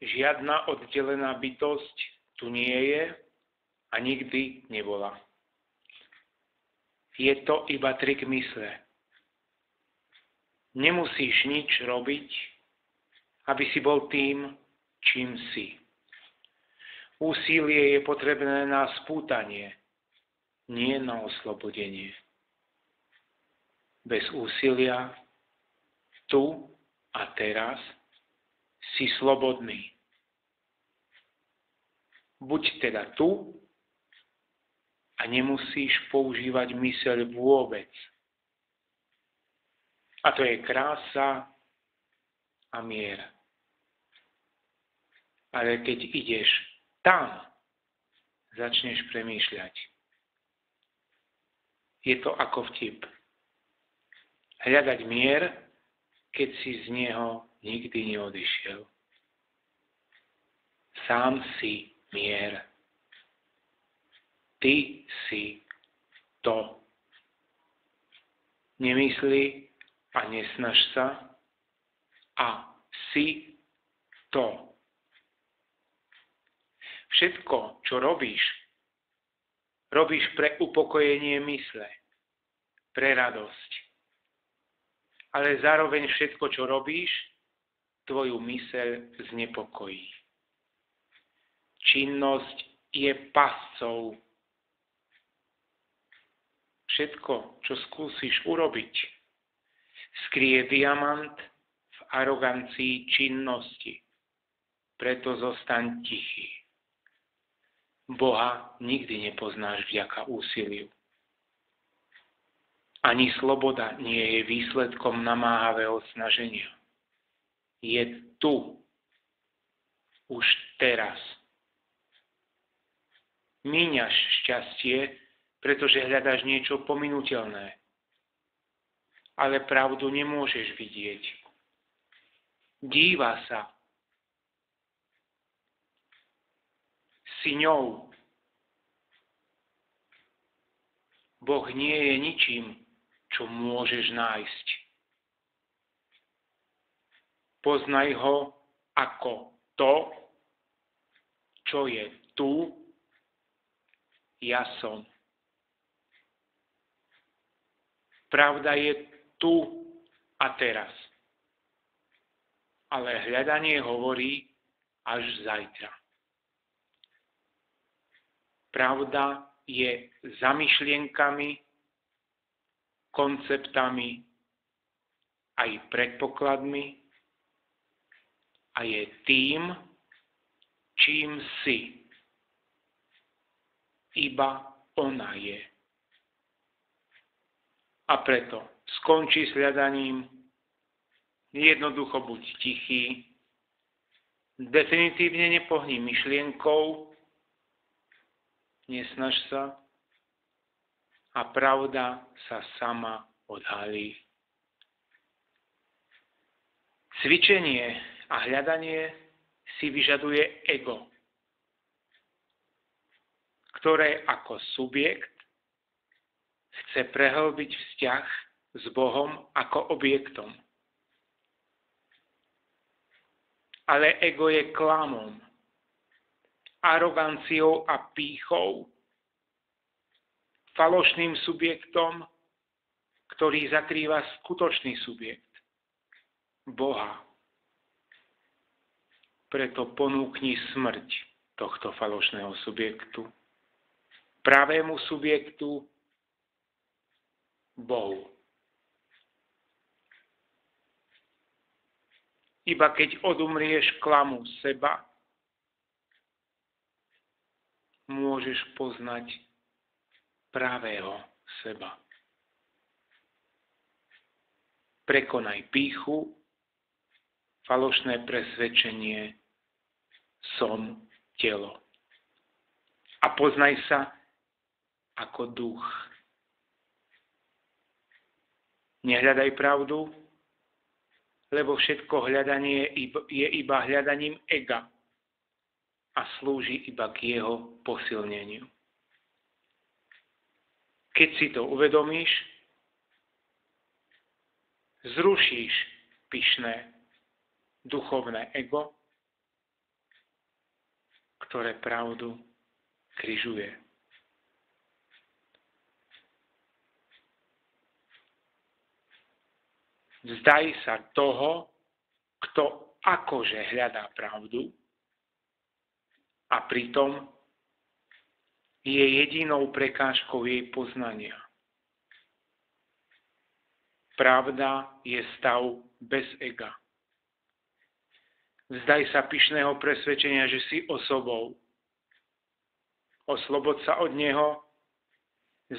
Žiadna oddelená bytosť tu nie je a nikdy nebola. Je to iba trik mysle. Nemusíš nič robiť, aby si bol tým, čím si. Úsilie je potrebné na spútanie, nie na oslobodenie. Bez úsilia, tu a teraz, si slobodný. Buď teda tu a nemusíš používať myseľ vôbec. A to je krása a mier. Ale keď ideš tam, začneš premýšľať. Je to ako vtip. Hľadať mier, keď si z neho nikdy neodišiel. Sám si mier. Ty si to. Nemyslí a nesnaž sa a si to. Všetko, čo robíš pre upokojenie mysle, pre radosť. Ale zároveň všetko, čo robíš, tvoju myseľ znepokojí. Činnosť je pascou. Všetko, čo skúsiš urobiť, skrie diamant v arogancii činnosti. Preto zostaň tichý. Boha nikdy nepoznáš vďaka úsiliu. Ani sloboda nie je výsledkom namáhavého snaženia. Je tu. Už teraz. Míňaš šťastie, pretože hľadáš niečo pominuteľné. Ale pravdu nemôžeš vidieť. Díva sa. Si ňou. Boh nie je ničím, čo môžeš nájsť. Poznaj ho ako to, čo je tu, ja som. Pravda je tu a teraz. Ale hľadanie hovorí až zajtra. Pravda je za myšlienkami, konceptami, aj predpokladmi a je tým, čím si. Iba ona je. A preto skonči s hľadaním, jednoducho buď tichý, definitívne nepohni myšlienkou, nesnaž sa a pravda sa sama odhalí. Cvičenie a hľadanie si vyžaduje ego, ktoré ako subjekt chce prehlbiť vzťah s Bohom ako objektom. Ale ego je klamom, aroganciou a pýchou, falošným subjektom, ktorý zakrýva skutočný subjekt, Boha. Preto ponúkni smrť tohto falošného subjektu, pravému subjektu, Bohu. Iba keď odumrieš klamu seba, môžeš poznať pravého seba. Prekonaj pýchu, falošné presvedčenie, som telo. A poznaj sa ako duch. Nehľadaj pravdu, lebo všetko hľadanie je iba hľadaním ega a slúži iba k jeho posilneniu. Keď si to uvedomíš, zrušíš pyšné duchovné ego ktoré pravdu križuje. Vzdaj sa toho, kto akože hľadá pravdu a pritom je jedinou prekážkou jej poznania. Pravda je stav bez ega. Vzdaj sa pyšného presvedčenia, že si osobou. Oslobod sa od neho,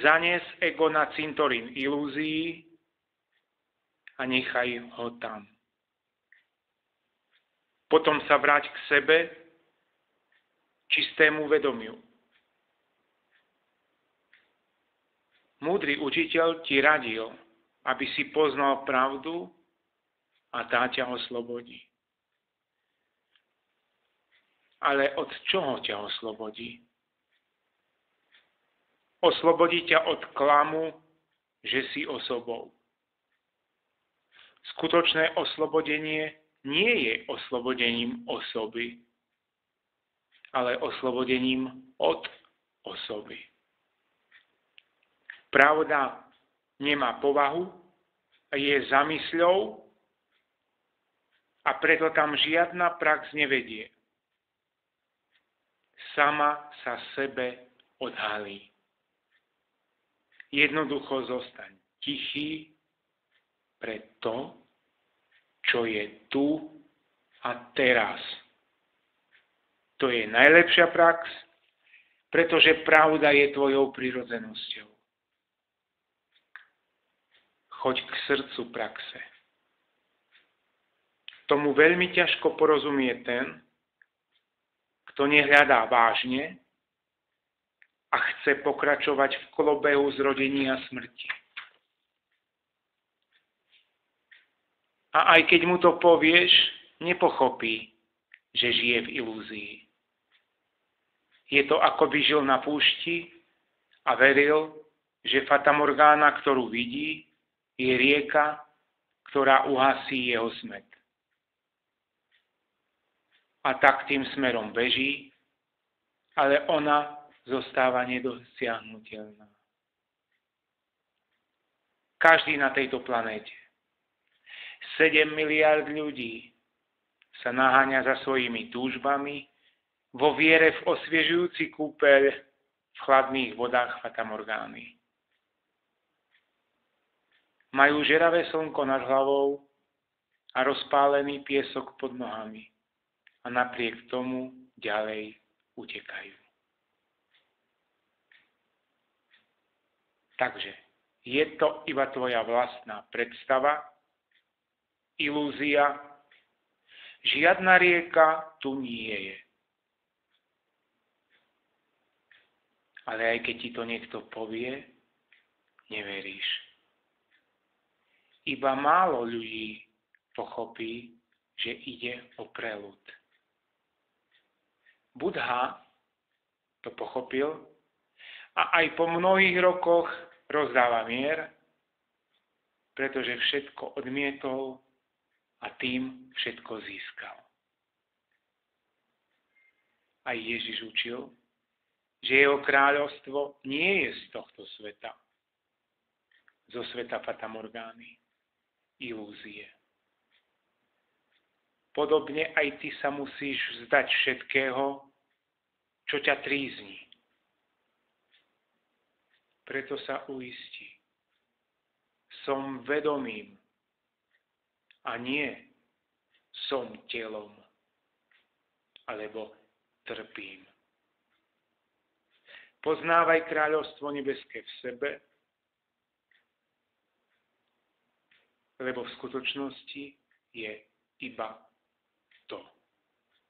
zanies ego na cintorín ilúzií a nechaj ho tam. Potom sa vráť k sebe, čistému vedomiu. Múdry učiteľ ti radil, aby si poznal pravdu a tá ťa oslobodí. Ale od čoho ťa oslobodí? Oslobodí ťa od klamu, že si osobou. Skutočné oslobodenie nie je oslobodením osoby, ale oslobodením od osoby. Pravda nemá povahu, je zamysľou a preto tam žiadna prax nevedie. Sama sa sebe odhalí. Jednoducho zostaň tichý pre to, čo je tu a teraz. To je najlepšia prax, pretože pravda je tvojou prirodzenosťou. Choď k srdcu praxe. Tomu veľmi ťažko porozumie ten, kto nehľadá vážne a chce pokračovať v kolobehu zrodení a smrti. A aj keď mu to povieš, nepochopí, že žije v ilúzii. Je to, ako by žil na púšti a veril, že fatamorgána, ktorú vidí, je rieka, ktorá uhasí jeho smet. A tak tým smerom beží, ale ona zostáva nedosiahnuteľná. Každý na tejto planéte, 7 miliárd ľudí, sa naháňa za svojimi túžbami vo viere v osviežujúci kúpeľ v chladných vodách fatamorgány. Majú žeravé slnko nad hlavou a rozpálený piesok pod nohami a napriek tomu ďalej utekajú. Takže je to iba tvoja vlastná predstava, ilúzia. Žiadna rieka tu nie je. Ale aj keď ti to niekto povie, neveríš. Iba málo ľudí pochopí, že ide o preľud. Buddha to pochopil a aj po mnohých rokoch rozdáva mier, pretože všetko odmietol a tým všetko získal. Aj Ježiš učil, že jeho kráľovstvo nie je z tohto sveta, zo sveta fatamorgány, ilúzie. Podobne aj ty sa musíš vzdať všetkého, čo ťa trízni. Preto sa uistí. Som vedomím a nie som telom alebo trpím. Poznávaj kráľovstvo nebeské v sebe, lebo v skutočnosti je iba